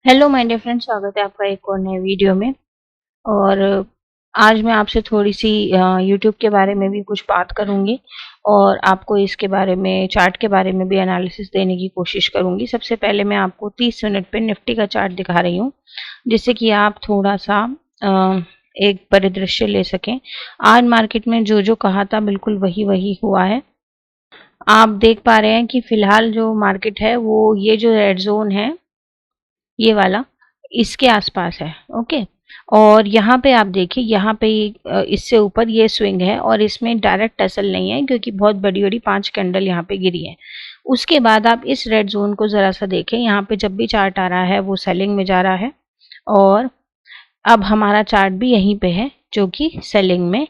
Hello my dear friends, स्वागत है आपका एक और नए वीडियो में। और आज मैं आपसे थोड़ी सी यूट्यूब के बारे में भी कुछ बात करूंगी और आपको इसके बारे में, चार्ट के बारे में भी एनालिसिस देने की कोशिश करूंगी। सबसे पहले मैं आपको 30 मिनट पे निफ्टी का चार्ट दिखा रही हूँ, जिससे कि आप थोड़ा सा एक परिदृश्य ले सकें। आज मार्केट में जो जो कहा था बिल्कुल वही वही हुआ है। आप देख पा रहे हैं कि फिलहाल जो मार्केट है वो ये जो रेड जोन है, ये वाला, इसके आसपास है। ओके। और यहाँ पे आप देखिए, यहाँ पे इससे ऊपर ये स्विंग है और इसमें डायरेक्ट टसल नहीं है क्योंकि बहुत बड़ी बड़ी 5 कैंडल यहाँ पे गिरी है। उसके बाद आप इस रेड जोन को ज़रा सा देखें। यहाँ पे जब भी चार्ट आ रहा है वो सेलिंग में जा रहा है और अब हमारा चार्ट भी यहीं पे है जो कि सेलिंग में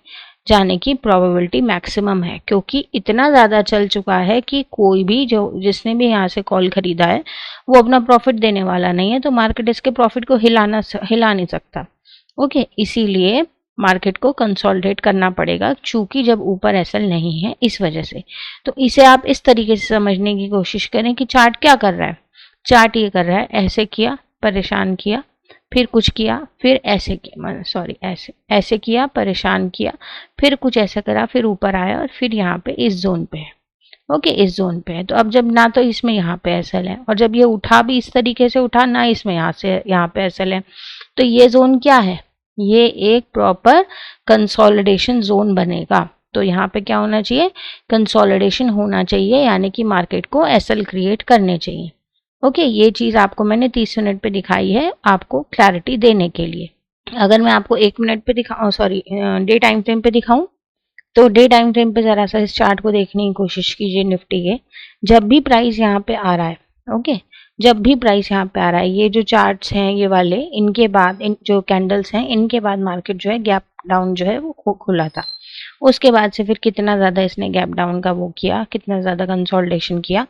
जाने की प्रोबेबिलिटी मैक्सिमम है, क्योंकि इतना ज़्यादा चल चुका है कि कोई भी जिसने भी यहाँ से कॉल खरीदा है वो अपना प्रॉफिट देने वाला नहीं है, तो मार्केट इसके प्रॉफिट को हिला नहीं सकता। ओके, इसीलिए मार्केट को कंसोलिडेट करना पड़ेगा, चूंकि जब ऊपर एसएल नहीं है इस वजह से। तो इसे आप इस तरीके से समझने की कोशिश करें कि चार्ट क्या कर रहा है। चार्ट ये कर रहा है, ऐसे किया, परेशान किया, फिर कुछ किया, फिर ऐसे किया, सॉरी ऐसे ऐसे किया, परेशान किया, फिर कुछ ऐसा करा, फिर ऊपर आया और फिर यहाँ पे इस जोन पे है। ओके, इस जोन पे है। तो अब जब ना तो इसमें यहाँ पे एसएल है और जब ये उठा भी इस तरीके से उठा, ना इसमें यहाँ से यहाँ पे एसएल है, तो ये जोन क्या है? ये एक प्रॉपर कंसोलिडेशन जोन बनेगा। तो यहाँ पे क्या होना चाहिए? कंसोलिडेशन होना चाहिए, यानी कि मार्केट को एसएल क्रिएट करने चाहिए। ओके, ये चीज़ आपको मैंने 30 मिनट पे दिखाई है, आपको क्लैरिटी देने के लिए। अगर मैं आपको 1 मिनट पे दिखाऊँ, सॉरी डे टाइम फ्रेम पे दिखाऊँ, तो डे टाइम फ्रेम पे ज़रा सा इस चार्ट को देखने की कोशिश कीजिए निफ्टी के। जब भी प्राइस यहाँ पे आ रहा है, ओके, जब भी प्राइस यहाँ पे आ रहा है, ये जो चार्ट्स हैं ये वाले, इनके बाद इन जो कैंडल्स हैं इनके बाद मार्केट जो है गैप डाउन जो है वो खुला था। उसके बाद से फिर कितना ज़्यादा इसने गैप डाउन का वो किया, कितना ज़्यादा कंसोलिडेशन किया।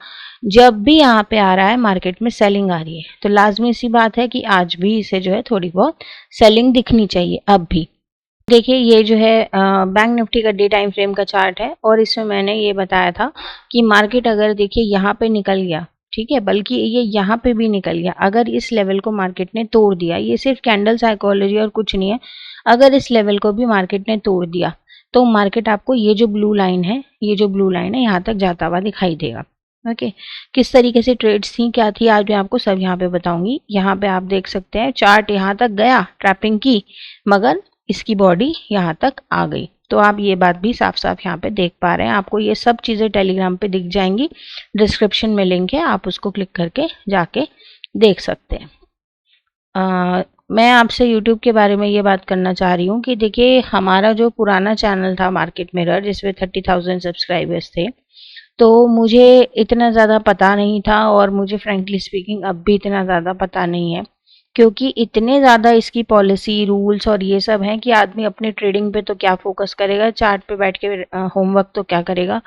जब भी यहाँ पे आ रहा है मार्केट में सेलिंग आ रही है, तो लाजमी सी बात है कि आज भी इसे जो है थोड़ी बहुत सेलिंग दिखनी चाहिए। अब भी देखिए, ये जो है बैंक निफ्टी का डे टाइम फ्रेम का चार्ट है और इसमें मैंने ये बताया था कि मार्केट अगर देखिए यहाँ पे निकल गया, ठीक है, बल्कि ये यहाँ पे भी निकल गया, अगर इस लेवल को मार्केट ने तोड़ दिया, ये सिर्फ कैंडल साइकोलॉजी और कुछ नहीं है, अगर इस लेवल को भी मार्केट ने तोड़ दिया तो मार्केट आपको ये जो ब्लू लाइन है, ये जो ब्लू लाइन है यहाँ तक जाता हुआ दिखाई देगा। ओके, किस तरीके से ट्रेड्स थी, क्या थी, आज मैं आपको सब यहाँ पे बताऊंगी। यहाँ पे आप देख सकते हैं चार्ट यहाँ तक गया, ट्रैपिंग की, मगर इसकी बॉडी यहाँ तक आ गई। तो आप ये बात भी साफ साफ यहाँ पे देख पा रहे हैं। आपको ये सब चीज़ें टेलीग्राम पे दिख जाएंगी, डिस्क्रिप्शन में लिंक है, आप उसको क्लिक करके जाके देख सकते हैं। मैं आपसे यूट्यूब के बारे में ये बात करना चाह रही हूँ कि देखिए, हमारा जो पुराना चैनल था मार्केट मिरर, जिसमें 30,000 सब्सक्राइबर्स थे, तो मुझे इतना ज़्यादा पता नहीं था और मुझे फ्रैंकली स्पीकिंग अब भी इतना ज़्यादा पता नहीं है, क्योंकि इतने ज़्यादा इसकी पॉलिसी, रूल्स और ये सब हैं कि आदमी अपने ट्रेडिंग पे तो क्या फोकस करेगा, चार्ट पे बैठ के होमवर्क तो क्या करेगा,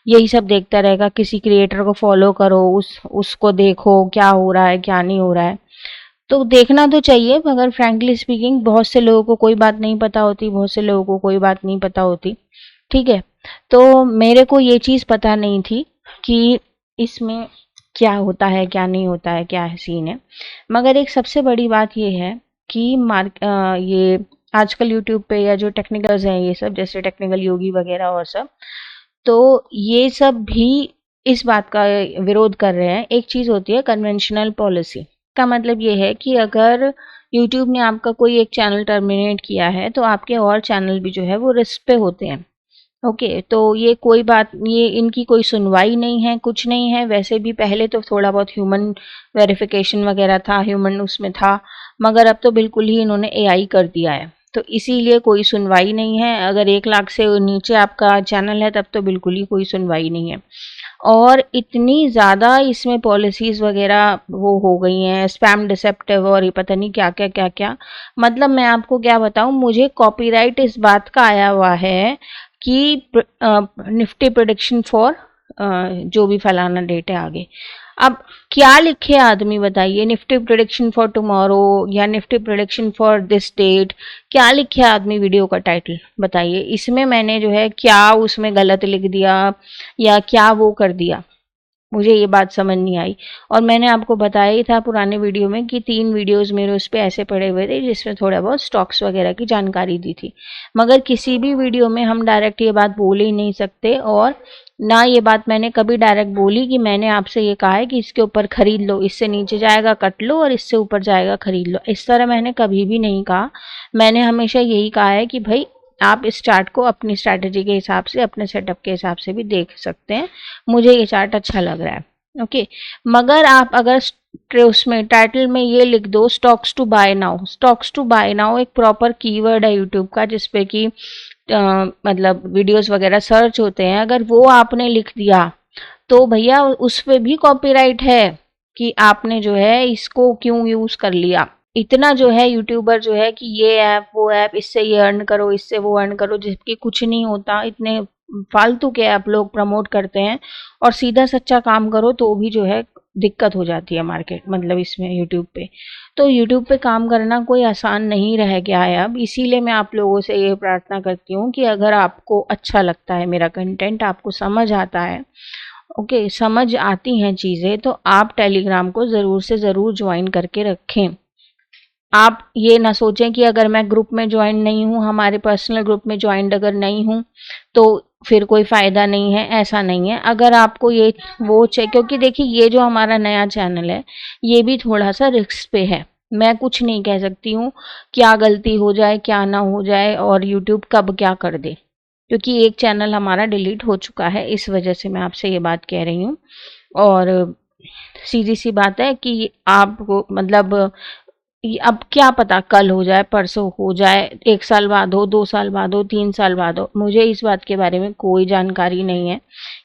यही सब देखता रहेगा। किसी क्रिएटर को फॉलो करो, उसको देखो क्या हो रहा है क्या नहीं हो रहा है। तो देखना तो चाहिए, मगर फ्रैंकली स्पीकिंग बहुत से लोगों को कोई बात नहीं पता होती, बहुत से लोगों को कोई बात नहीं पता होती, ठीक है। तो मेरे को ये चीज़ पता नहीं थी कि इसमें क्या होता है क्या नहीं होता है, क्या है सीन है। मगर एक सबसे बड़ी बात ये है कि ये आजकल यूट्यूब पे या जो टेक्निकल्स हैं, ये सब जैसे टेक्निकल योगी वगैरह और सब, तो ये सब भी इस बात का विरोध कर रहे हैं। एक चीज़ होती है कन्वेंशनल पॉलिसी, का मतलब ये है कि अगर यूट्यूब ने आपका कोई एक चैनल टर्मिनेट किया है तो आपके और चैनल भी जो है वो रिस्क पे होते हैं। ओके, तो ये कोई बात, ये इनकी कोई सुनवाई नहीं है, कुछ नहीं है। वैसे भी पहले तो थोड़ा बहुत ह्यूमन वेरिफिकेशन वगैरह था, ह्यूमन उसमें था, मगर अब तो बिल्कुल ही इन्होंने एआई कर दिया है, तो इसीलिए कोई सुनवाई नहीं है। अगर 1 लाख से नीचे आपका चैनल है तब तो बिल्कुल ही कोई सुनवाई नहीं है। और इतनी ज़्यादा इसमें पॉलिसीज़ वगैरह वो हो गई हैं, स्पैम डिसेप्टिव और ये पता नहीं क्या क्या क्या क्या। मतलब मैं आपको क्या बताऊं, मुझे कॉपीराइट इस बात का आया हुआ है कि निफ्टी प्रेडिक्शन फॉर जो भी फलाना डेट है आगे। अब क्या लिखे आदमी बताइए, निफ्टी प्रेडिक्शन फॉर टुमारो या Nifty prediction for this date, क्या लिखे आदमी वीडियो का टाइटल बताइए। इसमें मैंने जो है क्या उसमें गलत लिख दिया या क्या वो कर दिया, मुझे ये बात समझ नहीं आई। और मैंने आपको बताया ही था पुराने वीडियो में कि 3 वीडियोज़ मेरे उस पे ऐसे पड़े हुए थे जिसमें थोड़ा बहुत स्टॉक्स वगैरह की जानकारी दी थी। मगर किसी भी वीडियो में हम डायरेक्ट ये बात बोल ही नहीं सकते, और ना ये बात मैंने कभी डायरेक्ट बोली कि मैंने आपसे ये कहा है कि इसके ऊपर खरीद लो, इससे नीचे जाएगा कट लो और इससे ऊपर जाएगा खरीद लो। इस तरह मैंने कभी भी नहीं कहा। मैंने हमेशा यही कहा है कि भाई आप इस चार्ट को अपनी स्ट्रैटेजी के हिसाब से, अपने सेटअप के हिसाब से भी देख सकते हैं। मुझे ये चार्ट अच्छा लग रहा है, ओके। मगर आप अगर उसमें टाइटल में ये लिख दो stocks to buy now, stocks to buy now एक प्रॉपर कीवर्ड है यूट्यूब का जिसपे कि मतलब वीडियोस वगैरह सर्च होते हैं, अगर वो आपने लिख दिया तो भैया उस पे भी कॉपीराइट है कि आपने जो है इसको क्यों यूज कर लिया। इतना जो है यूट्यूबर जो है कि ये ऐप वो ऐप, इससे ये अर्न करो, इससे वो अर्न करो, जिसकी कुछ नहीं होता। इतने फालतू के ऐप लोग प्रमोट करते हैं, और सीधा सच्चा काम करो तो भी जो है दिक्कत हो जाती है मार्केट, मतलब इसमें यूट्यूब पे। तो यूट्यूब पे काम करना कोई आसान नहीं रह गया है अब। इसीलिए मैं आप लोगों से ये प्रार्थना करती हूँ कि अगर आपको अच्छा लगता है मेरा कंटेंट, आपको समझ आता है, ओके, समझ आती हैं चीज़ें, तो आप टेलीग्राम को ज़रूर से ज़रूर ज्वाइन करके रखें। आप ये ना सोचें कि अगर मैं ग्रुप में ज्वाइन नहीं हूँ, हमारे पर्सनल ग्रुप में ज्वाइंड अगर नहीं हूँ तो फिर कोई फ़ायदा नहीं है, ऐसा नहीं है। अगर आपको ये वो चाहिए, क्योंकि देखिए ये जो हमारा नया चैनल है ये भी थोड़ा सा रिस्क पे है। मैं कुछ नहीं कह सकती हूँ, क्या गलती हो जाए क्या ना हो जाए और यूट्यूब कब क्या कर दे, क्योंकि एक चैनल हमारा डिलीट हो चुका है, इस वजह से मैं आपसे ये बात कह रही हूँ। और सीधी सी बात है कि आपको मतलब अब क्या पता कल हो जाए, परसों हो जाए, 1 साल बाद हो, 2 साल बाद हो, 3 साल बाद हो, मुझे इस बात के बारे में कोई जानकारी नहीं है।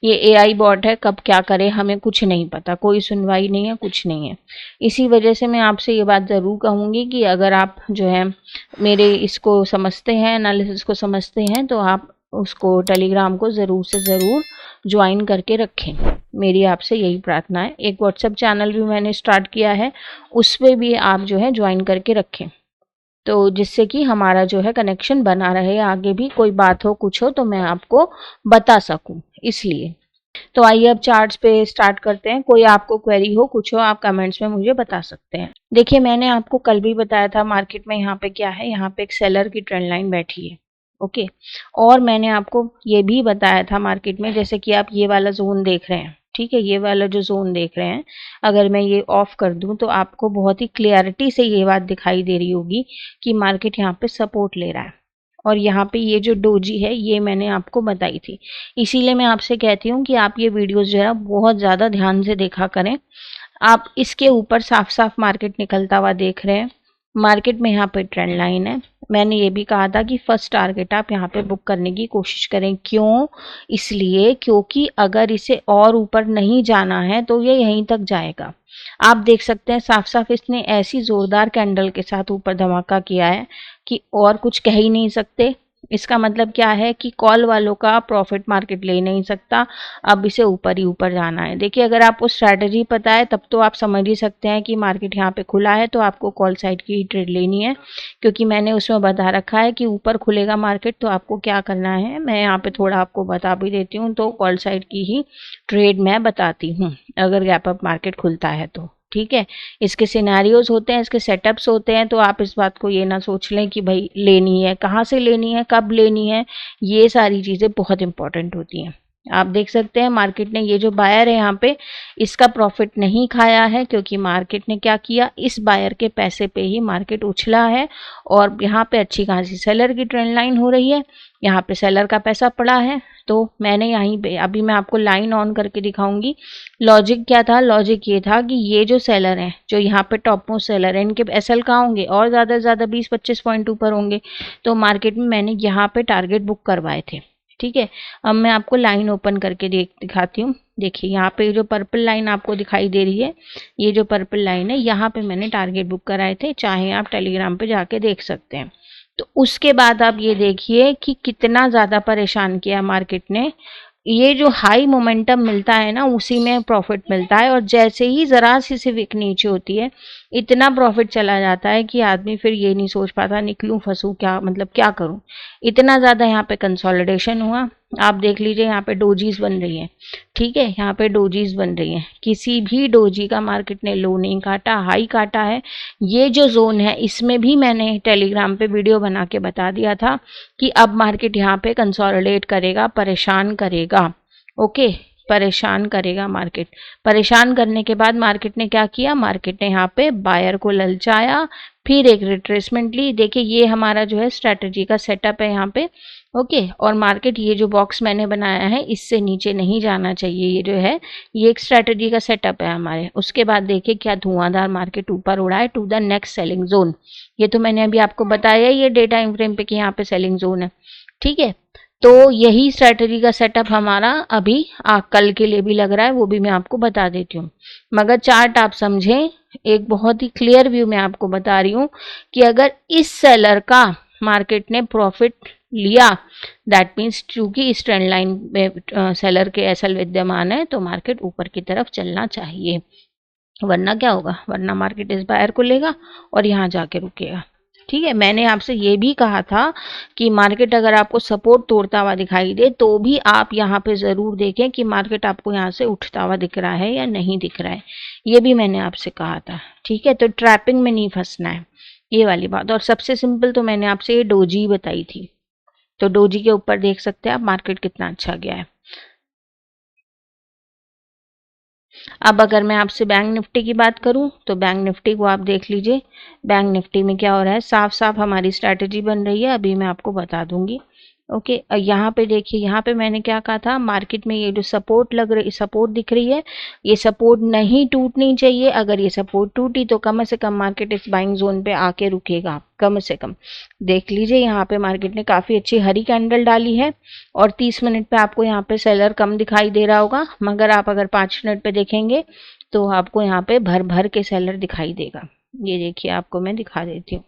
ये एआई बॉट है, कब क्या करे हमें कुछ नहीं पता, कोई सुनवाई नहीं है, कुछ नहीं है। इसी वजह से मैं आपसे ये बात ज़रूर कहूँगी कि अगर आप जो है मेरे इसको समझते हैं, एनालिसिस को समझते हैं, तो आप उसको टेलीग्राम को ज़रूर से ज़रूर ज्वाइन करके रखें। मेरी आपसे यही प्रार्थना है। एक व्हाट्सएप चैनल भी मैंने स्टार्ट किया है, उस पे भी आप जो है ज्वाइन करके रखें, तो जिससे कि हमारा जो है कनेक्शन बना रहे, आगे भी कोई बात हो कुछ हो तो मैं आपको बता सकूं, इसलिए। तो आइए अब चार्ट्स पे स्टार्ट करते हैं। कोई आपको क्वेरी हो कुछ हो, आप कमेंट्स में मुझे बता सकते हैं। देखिए मैंने आपको कल भी बताया था मार्केट में यहाँ पे क्या है, यहाँ पे एक सेलर की ट्रेंड लाइन बैठी है, ओके। और मैंने आपको ये भी बताया था मार्केट में, जैसे कि आप ये वाला जोन देख रहे हैं, ठीक है, ये वाला जो जोन देख रहे हैं, अगर मैं ये ऑफ कर दूं तो आपको बहुत ही क्लियरिटी से ये बात दिखाई दे रही होगी कि मार्केट यहाँ पे सपोर्ट ले रहा है। और यहाँ पे ये जो डोजी है ये मैंने आपको बताई थी, इसीलिए मैं आपसे कहती हूँ कि आप ये वीडियोस जो है बहुत ज़्यादा ध्यान से देखा करें। आप इसके ऊपर साफ साफ मार्केट निकलता हुआ देख रहे हैं, मार्केट में यहाँ पे ट्रेंड लाइन है। मैंने ये भी कहा था कि फर्स्ट टारगेट आप यहाँ पे बुक करने की कोशिश करें। क्यों? इसलिए क्योंकि अगर इसे और ऊपर नहीं जाना है तो ये यहीं तक जाएगा। आप देख सकते हैं साफ साफ इसने ऐसी जोरदार कैंडल के साथ ऊपर धमाका किया है कि और कुछ कह ही नहीं सकते। इसका मतलब क्या है कि कॉल वालों का प्रॉफिट मार्केट ले नहीं सकता, अब इसे ऊपर ही ऊपर जाना है। देखिए अगर आपको स्ट्रैटेजी पता है तब तो आप समझ ही सकते हैं कि मार्केट यहाँ पे खुला है तो आपको कॉल साइड की ही ट्रेड लेनी है, क्योंकि मैंने उसमें बता रखा है कि ऊपर खुलेगा मार्केट तो आपको क्या करना है। मैं यहाँ पे थोड़ा आपको बता भी देती हूँ, तो कॉल साइड की ही ट्रेड मैं बताती हूँ अगर गैप अप मार्केट खुलता है तो, ठीक है। इसके सिनेरियोज होते हैं, इसके सेटअप्स होते हैं, तो आप इस बात को ये ना सोच लें कि भाई लेनी है, कहाँ से लेनी है, कब लेनी है, ये सारी चीज़ें बहुत इंपॉर्टेंट होती हैं। आप देख सकते हैं मार्केट ने ये जो बायर है यहाँ पे इसका प्रॉफिट नहीं खाया है, क्योंकि मार्केट ने क्या किया, इस बायर के पैसे पे ही मार्केट उछला है और यहाँ पे अच्छी खासी सेलर की ट्रेंड लाइन हो रही है, यहाँ पे सेलर का पैसा पड़ा है। तो मैंने यहीं पे अभी मैं आपको लाइन ऑन करके दिखाऊंगी। लॉजिक क्या था, लॉजिक ये था कि ये जो सेलर हैं, जो यहाँ पे टॉप मोस्ट सेलर हैं, इनके एसएल कहाँ होंगे, और ज़्यादा से ज़्यादा 20-25 पॉइंट ऊपर होंगे। तो मार्केट में मैंने यहाँ पे टारगेट बुक करवाए थे, ठीक है। अब मैं आपको लाइन ओपन करके दिखाती हूँ। देखिए यहाँ पे जो पर्पल लाइन आपको दिखाई दे रही है, ये जो पर्पल लाइन है यहाँ पे मैंने टारगेट बुक कराए थे, चाहे आप टेलीग्राम पे जाके देख सकते हैं। तो उसके बाद आप ये देखिए कि कितना ज़्यादा परेशान किया मार्केट ने। ये जो हाई मोमेंटम मिलता है ना उसी में प्रॉफिट मिलता है, और जैसे ही ज़रा सी से विक नीचे होती है इतना प्रॉफिट चला जाता है कि आदमी फिर ये नहीं सोच पाता निकलूं फंसूं क्या, मतलब क्या करूं। इतना ज़्यादा यहाँ पे कंसोलिडेशन हुआ, आप देख लीजिए यहाँ पे डोजीज बन रही है, ठीक है, यहाँ पे डोजीज बन रही है। किसी भी डोजी का मार्केट ने लो नहीं काटा, हाई काटा है। ये जो जोन है इसमें भी मैंने टेलीग्राम पे वीडियो बना के बता दिया था कि अब मार्केट यहाँ पे कंसोलिडेट करेगा, परेशान करेगा। ओके, परेशान करेगा मार्केट। परेशान करने के बाद मार्केट ने क्या किया, मार्केट ने यहाँ पे बायर को ललचाया, फिर एक रिट्रेसमेंट ली। देखिए ये हमारा जो है स्ट्रैटेजी का सेटअप है यहाँ पे। ओके, और मार्केट ये जो बॉक्स मैंने बनाया है इससे नीचे नहीं जाना चाहिए। ये जो है ये एक स्ट्रैटेजी का सेटअप है हमारे। उसके बाद देखिए क्या धुआंधार मार्केट ऊपर उड़ा है to the next selling zone. ये तो मैंने अभी आपको बताया ये डे टाइम फ्रेम पे कि यहाँ पे सेलिंग जोन है, ठीक है। तो यही स्ट्रैटेजी का सेटअप हमारा अभी कल के लिए भी लग रहा है, वो भी मैं आपको बता देती हूँ। मगर चार्ट आप समझें, एक बहुत ही क्लियर व्यू मैं आपको बता रही हूँ कि अगर इस सेलर का मार्केट ने प्रॉफिट लिया, दैट मीन्स क्योंकि इस ट्रेंड लाइन में सेलर के एसएल विद्यमान है तो मार्केट ऊपर की तरफ चलना चाहिए। वरना क्या होगा, वरना मार्केट इस बायर को लेगा और यहाँ जाके रुकेगा, ठीक है। मैंने आपसे ये भी कहा था कि मार्केट अगर आपको सपोर्ट तोड़ता हुआ दिखाई दे तो भी आप यहाँ पे ज़रूर देखें कि मार्केट आपको यहाँ से उठता हुआ दिख रहा है या नहीं दिख रहा है। ये भी मैंने आपसे कहा था, ठीक है। तो ट्रैपिंग में नहीं फंसना है, ये वाली बात। और सबसे सिंपल तो मैंने आपसे ये डोजी बताई थी। तो डोजी के ऊपर देख सकते हैं आप मार्केट कितना अच्छा गया है। अब अगर मैं आपसे बैंक निफ्टी की बात करूं तो बैंक निफ्टी को आप देख लीजिए। बैंक निफ्टी में क्या हो रहा है, साफ साफ हमारी स्ट्रैटेजी बन रही है, अभी मैं आपको बता दूंगी। ओके, यहाँ पे देखिए, यहाँ पे मैंने क्या कहा था, मार्केट में ये जो सपोर्ट लग रही, सपोर्ट दिख रही है, ये सपोर्ट नहीं टूटनी चाहिए। अगर ये सपोर्ट टूटी तो कम से कम मार्केट इस बाइंग जोन पे आके रुकेगा, कम से कम। देख लीजिए यहाँ पे मार्केट ने काफ़ी अच्छी हरी कैंडल डाली है और 30 मिनट पे आपको यहाँ पे सेलर कम दिखाई दे रहा होगा, मगर आप अगर 5 मिनट पे देखेंगे तो आपको यहाँ पे भर भर के सेलर दिखाई देगा। ये देखिए, आपको मैं दिखा देती हूँ।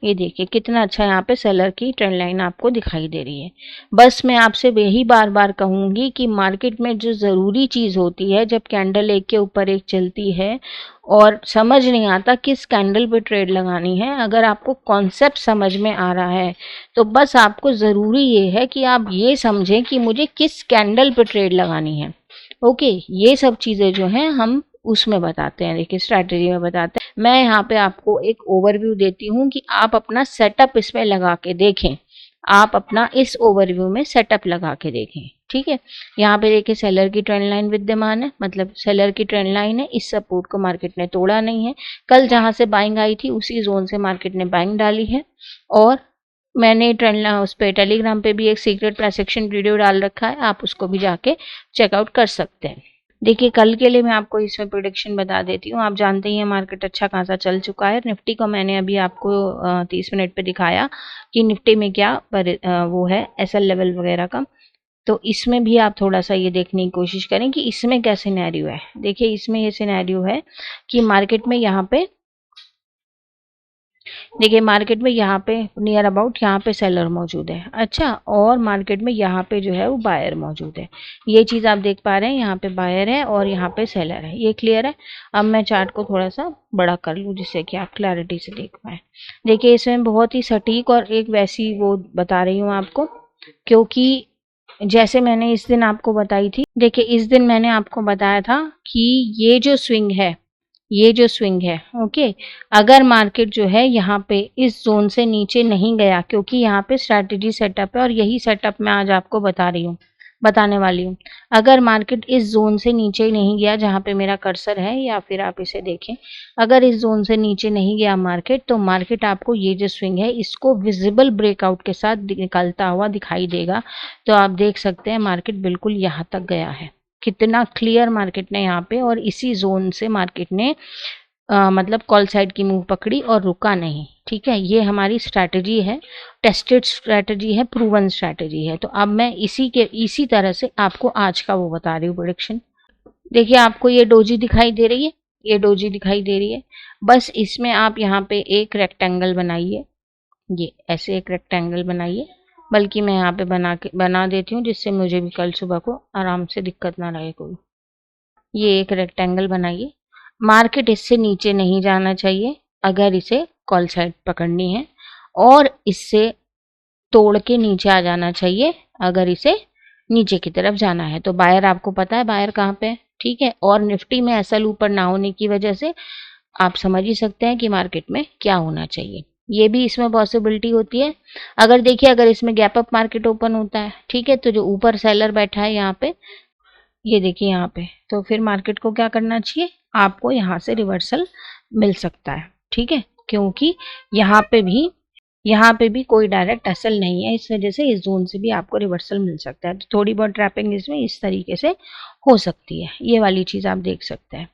ये देखिए कितना अच्छा यहाँ पे सेलर की ट्रेंड लाइन आपको दिखाई दे रही है। बस मैं आपसे यही बार बार कहूँगी कि मार्केट में जो ज़रूरी चीज़ होती है, जब कैंडल एक के ऊपर एक चलती है और समझ नहीं आता किस कैंडल पे ट्रेड लगानी है, अगर आपको कॉन्सेप्ट समझ में आ रहा है तो बस आपको ज़रूरी ये है कि आप ये समझें कि मुझे किस कैंडल पे ट्रेड लगानी है। ओके, ये सब चीज़ें जो हैं हम उसमें बताते हैं, देखिए स्ट्रैटेजी में बताते हैं। मैं यहाँ पे आपको एक ओवरव्यू देती हूँ कि आप अपना सेटअप इसमें लगा के देखें। आप अपना इस ओवरव्यू में सेटअप लगा के देखें, ठीक है। यहाँ पे देखिए सेलर की ट्रेंड लाइन विद्यमान है, मतलब सेलर की ट्रेंड लाइन है। इस सपोर्ट को मार्केट ने तोड़ा नहीं है। कल जहाँ से बाइंग आई थी उसी जोन से मार्केट ने बाइंग डाली है। और मैंने ट्रेंड उस पर टेलीग्राम पे भी एक सीक्रेट प्राइसेक्शन वीडियो डाल रखा है, आप उसको भी जाके चेकआउट कर सकते हैं। देखिए कल के लिए मैं आपको इसमें प्रोडिक्शन बता देती हूँ। आप जानते ही हैं मार्केट अच्छा खासा चल चुका है। निफ्टी को मैंने अभी आपको 30 मिनट पे दिखाया कि निफ्टी में क्या वो है एसएल लेवल वगैरह का। तो इसमें भी आप थोड़ा सा ये देखने की कोशिश करें कि इसमें क्या सिनेरियो है। देखिए इसमें ये सिनेरियो है कि मार्केट में यहाँ पे, देखिए मार्केट में यहाँ पे नियर अबाउट यहाँ पे सेलर मौजूद है, अच्छा, और मार्केट में यहाँ पे जो है वो बायर मौजूद है। ये चीज़ आप देख पा रहे हैं, यहाँ पे बायर है और यहाँ पे सेलर है, ये क्लियर है। अब मैं चार्ट को थोड़ा सा बड़ा कर लूँ जिससे कि आप क्लैरिटी से देख पाए। देखिए इसमें बहुत ही सटीक और एक वैसी वो बता रही हूँ आपको, क्योंकि जैसे मैंने इस दिन आपको बताई थी। देखिए इस दिन मैंने आपको बताया था कि ये जो स्विंग है, ये जो स्विंग है, ओके, अगर मार्केट जो है यहाँ पे इस जोन से नीचे नहीं गया, क्योंकि यहाँ पे स्ट्रैटेजी सेटअप है और यही सेटअप मैं आज आपको बताने वाली हूँ। अगर मार्केट इस जोन से नीचे नहीं गया जहाँ पे मेरा कर्सर है, या फिर आप इसे देखें, अगर इस जोन से नीचे नहीं गया मार्केट, तो मार्केट आपको ये जो स्विंग है इसको विजिबल ब्रेकआउट के साथ निकलता हुआ दिखाई देगा। तो आप देख सकते हैं मार्केट बिल्कुल यहाँ तक गया है, कितना क्लियर मार्केट ने यहाँ पे, और इसी जोन से मार्केट ने मतलब कॉल साइड की मूव पकड़ी और रुका नहीं, ठीक है। ये हमारी स्ट्रैटेजी है, टेस्टेड स्ट्रैटेजी है, प्रूवन स्ट्रैटेजी है। तो अब मैं इसी तरह से आपको आज का वो बता रही हूँ प्रेडिक्शन। देखिए आपको ये डोजी दिखाई दे रही है, ये डोजी दिखाई दे रही है। बस इसमें आप यहाँ पे एक रेक्टेंगल बनाइए, ये ऐसे एक रेक्टेंगल बनाइए, बल्कि मैं यहाँ पे बना देती हूँ जिससे मुझे भी कल सुबह को आराम से दिक्कत ना रहे कोई। ये एक रेक्टेंगल बनाइए। मार्केट इससे नीचे नहीं जाना चाहिए अगर इसे कॉल साइड पकड़नी है, और इससे तोड़ के नीचे आ जाना चाहिए अगर इसे नीचे की तरफ जाना है। तो बायर आपको पता है बायर कहाँ पे है, ठीक है। और निफ्टी में एसएल ऊपर ना होने की वजह से आप समझ ही सकते हैं कि मार्केट में क्या होना चाहिए। ये भी इसमें पॉसिबिलिटी होती है। अगर देखिए अगर इसमें गैप अप मार्केट ओपन होता है, ठीक है, तो जो ऊपर सेलर बैठा है यहाँ पे, ये देखिए यहाँ पे, तो फिर मार्केट को क्या करना चाहिए, आपको यहाँ से रिवर्सल मिल सकता है, ठीक है। क्योंकि यहाँ पे भी कोई डायरेक्ट एसएल नहीं है, इस वजह से इस जोन से भी आपको रिवर्सल मिल सकता है। तो थोड़ी बहुत ट्रैपिंग इसमें इस तरीके से हो सकती है, ये वाली चीज़ आप देख सकते हैं।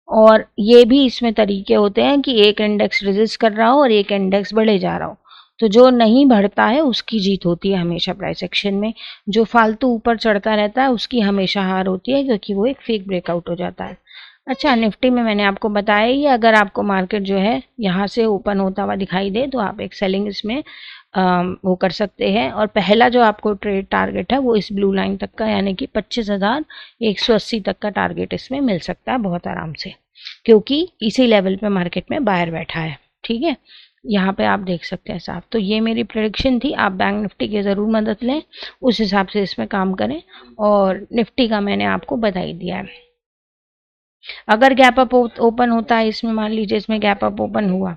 और ये भी इसमें तरीके होते हैं कि एक इंडेक्स रेजिस्ट कर रहा हो और एक इंडेक्स बढ़े जा रहा हो, तो जो नहीं बढ़ता है उसकी जीत होती है हमेशा प्राइस एक्शन में। जो फालतू ऊपर चढ़ता रहता है उसकी हमेशा हार होती है, क्योंकि वो एक फेक ब्रेकआउट हो जाता है। अच्छा, निफ्टी में मैंने आपको बताया ही, अगर आपको मार्केट जो है यहाँ से ओपन होता हुआ दिखाई दे तो आप एक सेलिंग इसमें वो कर सकते हैं। और पहला जो आपको ट्रेड टारगेट है वो इस ब्लू लाइन तक का, यानी कि 25,180 तक का टारगेट इसमें मिल सकता है बहुत आराम से, क्योंकि इसी लेवल पे मार्केट में बायर बैठा है, ठीक है। यहाँ पे आप देख सकते हैं साहब। तो ये मेरी प्रेडिक्शन थी, आप बैंक निफ्टी की ज़रूर मदद लें, उस हिसाब से इसमें काम करें। और निफ्टी का मैंने आपको बता ही दिया है। अगर गैप अप ओपन होता है इसमें, मान लीजिए इसमें गैप अप ओपन हुआ,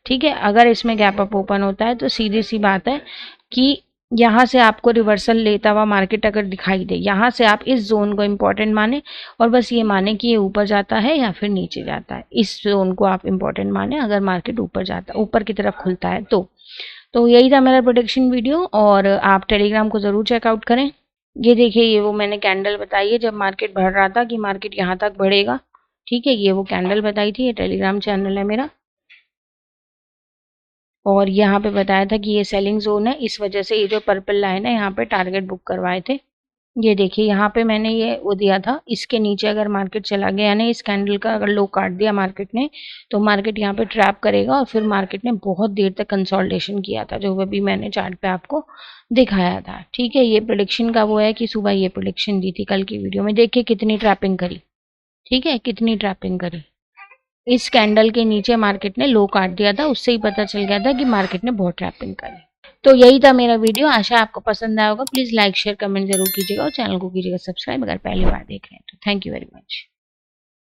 ठीक है, अगर इसमें गैप अप ओपन होता है तो सीधी सी बात है कि यहाँ से आपको रिवर्सल लेता हुआ मार्केट अगर दिखाई दे, यहाँ से आप इस जोन को इम्पोर्टेंट माने और बस ये माने कि ये ऊपर जाता है या फिर नीचे जाता है, इस जोन को आप इम्पोर्टेंट माने। अगर मार्केट ऊपर जाता है, ऊपर की तरफ खुलता है तो यही था मेरा प्रोडिक्शन वीडियो। और आप टेलीग्राम को ज़रूर चेकआउट करें। ये देखिए, ये वो मैंने कैंडल बताई है जब मार्केट बढ़ रहा था कि मार्केट यहाँ तक बढ़ेगा, ठीक है, ये वो कैंडल बताई थी। ये टेलीग्राम चैनल है मेरा, और यहाँ पे बताया था कि ये सेलिंग जोन है, इस वजह से ये जो पर्पल लाइन है यहाँ पे टारगेट बुक करवाए थे। ये देखिए यहाँ पे मैंने ये वो दिया था, इसके नीचे अगर मार्केट चला गया, यानी इस कैंडल का अगर लो काट दिया मार्केट ने, तो मार्केट यहाँ पे ट्रैप करेगा। और फिर मार्केट ने बहुत देर तक कंसोलिडेशन किया था, जो अभी मैंने चार्ट पे आपको दिखाया था, ठीक है। ये प्रेडिक्शन का वो है कि सुबह ये प्रेडिक्शन दी थी कल की वीडियो में, देखिए कितनी ट्रैपिंग करी, ठीक है, कितनी ट्रैपिंग करी। इस कैंडल के नीचे मार्केट ने लो काट दिया था, उससे ही पता चल गया था कि मार्केट ने बहुत ट्रैपिंग करी। तो यही था मेरा वीडियो, आशा आपको पसंद आया होगा। प्लीज़ लाइक शेयर कमेंट जरूर कीजिएगा और चैनल को कीजिएगा सब्सक्राइब अगर पहली बार देख रहे हैं तो। Thank you very much.